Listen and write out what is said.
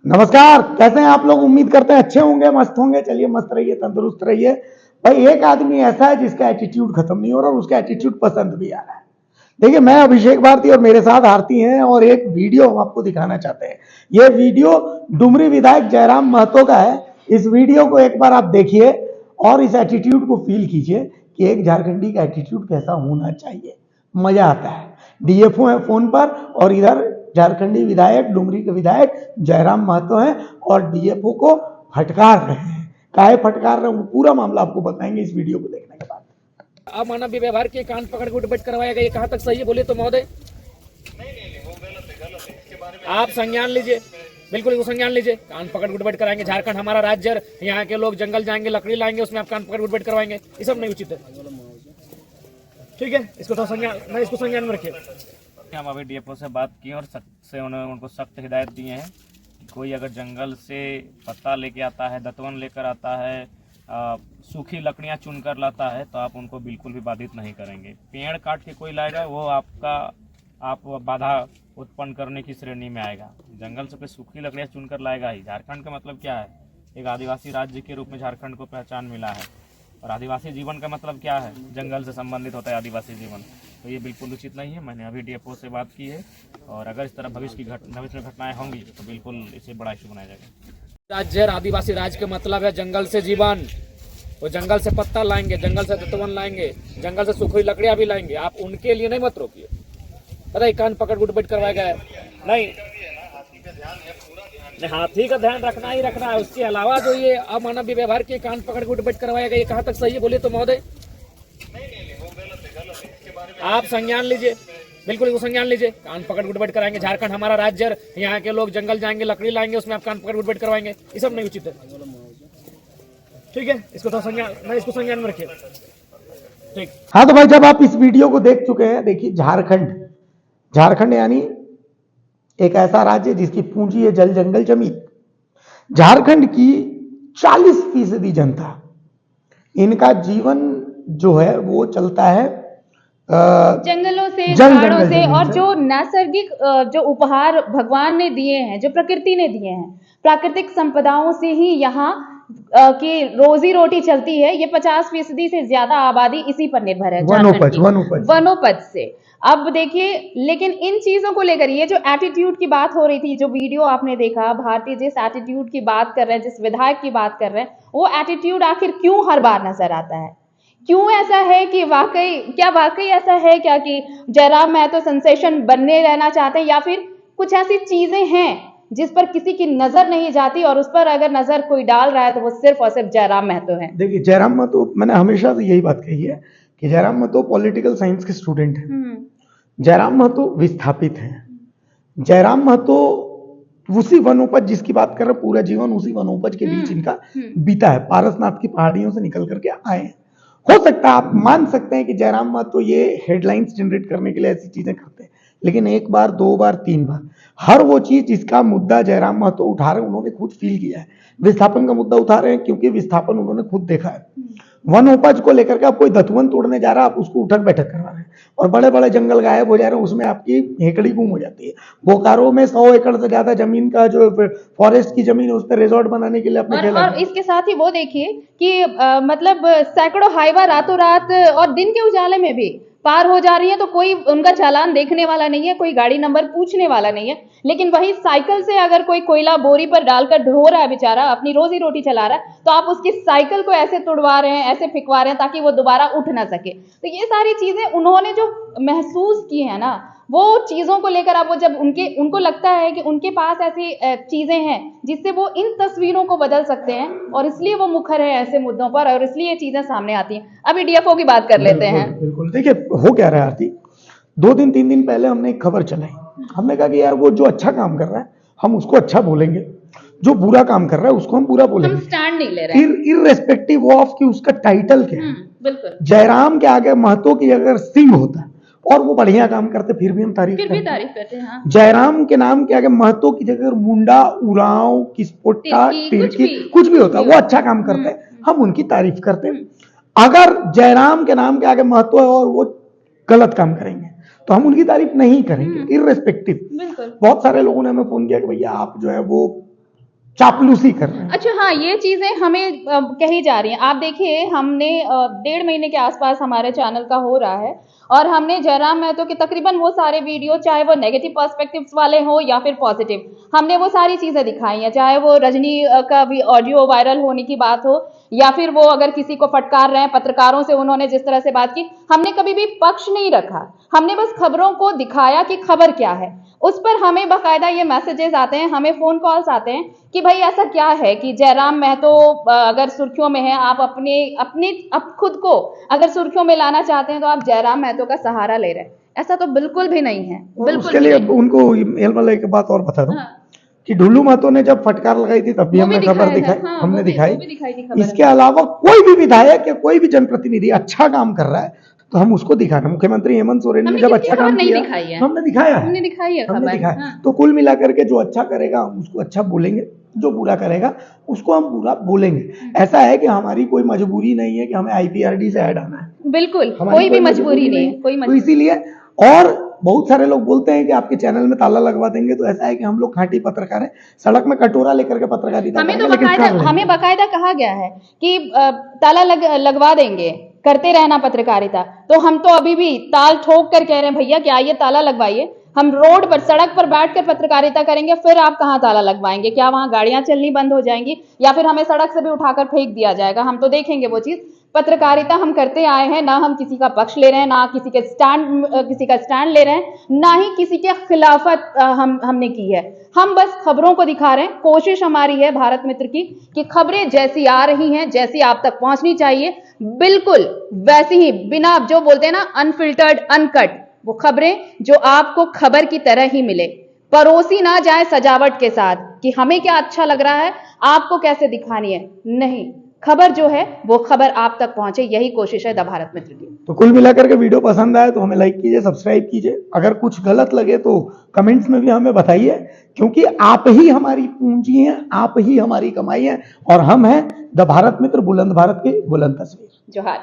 नमस्कार, कैसे हैं आप लोग। उम्मीद करते हैं अच्छे होंगे, मस्त होंगे। चलिए मस्त रहिए, तंदुरुस्त रहिए। भाई एक आदमी ऐसा है जिसका एटीट्यूड खत्म नहीं हो रहा और उसका एटीट्यूड पसंद भी आ रहा है। देखिए, मैं अभिषेक भारती और मेरे साथ आरती हैं और एक वीडियो हम आपको दिखाना चाहते हैं। ये वीडियो डुमरी विधायक जयराम महतो का है। इस वीडियो को एक बार आप देखिए और इस एटीट्यूड को फील कीजिए कि एक झारखंडी का एटीट्यूड कैसा होना चाहिए। मजा आता है। डीएफओ है फोन पर और इधर झारखंडी विधायक, डुमरी के विधायक जयराम महतो हैं और डीएफओ को फटकार रहे हैं। काहे फटकार रहे हैं, पूरा मामला आपको बताएंगे इस वीडियो को देखने के बाद। अमानवीय व्यवहार के कान पकड़ के उठबैठ करवाया गया, ये कहाँ तक सही है बोले तो महोदय? नहीं, वो गलत है। इसके बारे में आप संज्ञान लीजिए, बिल्कुल संज्ञान लीजिए। कान पकड़ उठबैठ कराएंगे, झारखंड हमारा राज्य है, यहाँ के लोग जंगल जाएंगे, लकड़ी लाएंगे, उसमें आप कान पकड़ उठबैठ करवाएंगे, ये सब नहीं उचित है। ठीक है, इसको तो संज्ञान, नहीं इसको संज्ञान में रखिए। हम अभी डीएफओ से बात की और से उन्होंने उनको सख्त हिदायत दिए हैं कि कोई अगर जंगल से पत्ता लेके आता है, दतवन लेकर आता है, सूखी लकड़ियां चुनकर लाता है तो आप उनको बिल्कुल भी बाधित नहीं करेंगे। पेड़ काट के कोई लाएगा वो आप बाधा उत्पन्न करने की श्रेणी में आएगा। जंगल से कोई सूखी लकड़ियां चुनकर लाएगा ही। झारखंड का मतलब क्या है? एक आदिवासी राज्य के रूप में झारखंड को पहचान मिला है और आदिवासी जीवन का मतलब क्या है? जंगल से संबंधित होता है आदिवासी जीवन। तो ये बिल्कुल उचित नहीं है। मैंने अभी डीएफओ से बात की है और अगर इस तरह भविष्य में घटनाएं होंगी तो बिल्कुल इसे बड़ा इशू बनाया जाएगा। राज्य आदिवासी राज्य का मतलब है जंगल से जीवन। वो जंगल से पत्ता लाएंगे, जंगल से दतवन लाएंगे, जंगल से सूखी लकड़ियां भी लाएंगे। आप उनके लिए नहीं मत रोकिए। पता है कान पकड़ उठबैठ करवाया गया है? नहीं, हाथी का ध्यान रखना ही रखना है। उसके अलावा जो ये अमानवीय व्यवहार के कान पकड़ उठबैठ करवाया गया, ये कहाँ तक सही है बोले तो महोदय? नहीं, वो गलत है। इसके बारे में आप संज्ञान लीजिए, बिल्कुल संज्ञान लीजिए। कान पकड़ उठबैठ कराएंगे, झारखंड हमारा राज्य है, यहाँ के लोग जंगल जाएंगे, लकड़ी लाएंगे, उसमें आप कान पकड़ उठबैठ करवाएंगे, ये सब नहीं उचित है। ठीक है, इसको तो संज्ञान, नहीं इसको संज्ञान में रखिए। ठीक। हाँ तो भाई, जब आप इस वीडियो को देख चुके हैं, देखिए झारखंड यानी एक ऐसा राज्य जिसकी पूंजी है जल, जंगल, जमीन। झारखंड की 40% जनता, इनका जीवन जो है वो चलता है जंगलों से, जंगल झाड़ों से, और से। जो नैसर्गिक जो उपहार भगवान ने दिए हैं, जो प्रकृति ने दिए हैं, प्राकृतिक संपदाओं से ही यहाँ की रोजी रोटी चलती है। ये 50% से ज्यादा आबादी इसी पर निर्भर है, वनोपज से। अब देखिए, लेकिन इन चीजों को लेकर ये जो एटीट्यूड की बात हो रही थी, जो वीडियो आपने देखा, भारतीय जिस एटीट्यूड की बात कर रहे हैं, जिस विधायक की बात कर रहे हैं, वो एटीट्यूड आखिर क्यों हर बार नजर आता है? क्यों ऐसा है कि वाकई ऐसा है क्या कि जयराम महतो सेंसेशन बनने रहना चाहते हैं, या फिर कुछ ऐसी चीजें हैं जिस पर किसी की नजर नहीं जाती और उस पर अगर नजर कोई डाल रहा है तो वो सिर्फ और सिर्फ जयराम महतो है? देखिए, जयराम महतो, मैंने हमेशा से यही बात कही है कि जयराम महतो पॉलिटिकल साइंस के स्टूडेंट हैं। जयराम महतो विस्थापित हैं। जयराम महतो उसी वनोपज जिसकी बात कर रहे हैं, पूरा जीवन उसी वनोपज के बीच इनका बीता है। पारसनाथ की पहाड़ियों से निकल करके आए हैं। हो सकता है आप मान सकते हैं कि जयराम महतो ये हेडलाइंस जनरेट करने के लिए ऐसी चीजें करते हैं, लेकिन एक बार, दो बार, तीन बार, हर वो चीज जिसका मुद्दा जयराम महतो उठा रहे हैं उन्होंने खुद फील किया है। विस्थापन का मुद्दा उठा रहे हैं क्योंकि विस्थापन उन्होंने खुद देखा है। वनोपज को लेकर के आप कोई दतवन तोड़ने जा रहा है, आप उसको उठक बैठक करवा रहे हैं और बड़े बड़े जंगल गायब हो जा रहे हैं, उसमें आपकी हेकड़ी गुम हो जाती है। बोकारो में 100 एकड़ से ज्यादा जमीन का जो फॉरेस्ट की जमीन है उस पर रिजॉर्ट बनाने के लिए अपने और इसके साथ ही वो देखिए कि मतलब सैकड़ों हाईवा रातों रात और दिन के उजाले में भी पार हो जा रही है, तो कोई उनका चालान देखने वाला नहीं है, कोई गाड़ी नंबर पूछने वाला नहीं है। लेकिन वही साइकिल से अगर कोई कोयला बोरी पर डालकर ढो रहा है बेचारा, अपनी रोजी रोटी चला रहा है, तो आप उसकी साइकिल को ऐसे तोड़वा रहे हैं, ऐसे फिकवा रहे हैं ताकि वो दोबारा उठ ना सके। तो ये सारी चीजें उन्होंने जो महसूस की है ना, वो चीजों को लेकर आप, वो जब उनको लगता है कि उनके पास ऐसी चीजें हैं जिससे वो इन तस्वीरों को बदल सकते हैं, और इसलिए वो मुखर है ऐसे मुद्दों पर, और इसलिए ये चीजें सामने आती हैं। अभी डीएफओ की बात कर लेते हैं। बिल्कुल, देखिए हो क्या रहा है आरती, 2 दिन 3 दिन पहले हमने एक खबर चलाई। हमने कहा कि यार वो जो अच्छा काम कर रहा है हम उसको अच्छा बोलेंगे, जो बुरा काम कर रहा है उसको हम बुरा बोलेंगे। हम स्टैंड नहीं ले रहे हैं, इररेस्पेक्टिव ऑफ कि उसका टाइटल क्या है। बिल्कुल। जयराम के आगे महतो की अगर सिंह होता और वो बढ़िया काम करते फिर भी हम तारीफ करते हैं। हाँ। जयराम के नाम के आगे महतो की जगह मुंडा, उरांव, किस्पोट्टा, तिरकी कुछ भी होता, वो अच्छा काम करते हैं, हम उनकी तारीफ करते हैं। अगर जयराम के नाम के आगे महतो है और वो गलत काम करेंगे तो हम उनकी तारीफ नहीं करेंगे, इररेस्पेक्टिव। बहुत सारे लोगों ने हमें फोन किया कि भैया आप जो है वो चापलूसी कर रहे हैं। अच्छा हाँ, ये चीजें हमें कही जा रही हैं। आप देखिए, हमने 1.5 महीने के आसपास हमारे चैनल का हो रहा है और हमने जयराम महतो के तकरीबन वो सारे वीडियो, चाहे वो नेगेटिव पर्सपेक्टिव्स वाले हो या फिर पॉजिटिव, हमने वो सारी चीजें दिखाई हैं। चाहे वो रजनी का भी ऑडियो वायरल होने की बात हो या फिर वो अगर किसी को फटकार रहे हैं, पत्रकारों से उन्होंने जिस तरह से बात की, हमने कभी भी पक्ष नहीं रखा। हमने बस खबरों को दिखाया कि खबर क्या है। उस पर हमें बाकायदा ये मैसेजेस आते हैं, हमें फोन कॉल्स आते हैं कि भाई ऐसा क्या है कि जयराम महतो अगर सुर्खियों में है, आप अब खुद को अगर सुर्खियों में लाना चाहते हैं तो आप जयराम महतो का सहारा ले रहे हैं। ऐसा तो बिल्कुल भी नहीं है, बिल्कुल उसके लिए उनको एक बात और बता दूं कि ढुल्लू महतो ने जब फटकार लगाई थी तब भी हमने खबर दिखाई, हमने दिखाई। इसके अलावा कोई भी विधायक या कोई भी जनप्रतिनिधि अच्छा काम कर रहा है तो हम उसको दिखा रहे हैं। मुख्यमंत्री हेमंत सोरेन ने जब अच्छा काम किया हमने दिखाया है। तो कुल मिलाकर के जो अच्छा करेगा हम उसको अच्छा बोलेंगे, जो बुरा करेगा उसको हम बुरा बोलेंगे। ऐसा है कि हमारी कोई मजबूरी नहीं है कि हमें IPRD से ऐड आना है, बिल्कुल कोई भी मजबूरी नहीं है, तो इसीलिए। और बहुत सारे लोग बोलते हैं कि आपके चैनल में ताला लगवा देंगे, तो ऐसा है कि हम लोग खांटी पत्रकार हैं, सड़क में कटोरा लेकर के पत्रकारिता हमें बाकायदा कहा गया है कि ताला लगवा देंगे, करते रहना पत्रकारिता। तो हम तो अभी भी ताल ठोक कर कह रहे हैं भैया कि आइए ताला लगवाइए, हम रोड पर सड़क पर बैठकर पत्रकारिता करेंगे, फिर आप कहाँ ताला लगवाएंगे? क्या वहां गाड़ियां चलनी बंद हो जाएंगी या फिर हमें सड़क से भी उठाकर फेंक दिया जाएगा? हम तो देखेंगे वो चीज। पत्रकारिता हम करते आए हैं, ना हम किसी का पक्ष ले रहे हैं, ना किसी का स्टैंड ले रहे हैं, ना ही किसी के खिलाफत हमने की है। हम बस खबरों को दिखा रहे हैं। कोशिश हमारी है भारत मित्र की कि खबरें जैसी आ रही हैं, जैसी आप तक पहुंचनी चाहिए, बिल्कुल वैसी ही, बिना जो बोलते हैं ना अनफिल्टर्ड, अनकट, वो खबरें जो आपको खबर की तरह ही मिले, परोसी ना जाए सजावट के साथ कि हमें क्या अच्छा लग रहा है, आपको कैसे दिखानी है। नहीं, खबर जो है वो खबर आप तक पहुंचे, यही कोशिश है द भारत मित्र की। तो कुल मिलाकर के वीडियो पसंद आए तो हमें लाइक कीजिए, सब्सक्राइब कीजिए। अगर कुछ गलत लगे तो कमेंट्स में भी हमें बताइए, क्योंकि आप ही हमारी पूंजी हैं, आप ही हमारी कमाई है और हम हैं द भारत मित्र, बुलंद भारत की बुलंद तस्वीर। जोहार।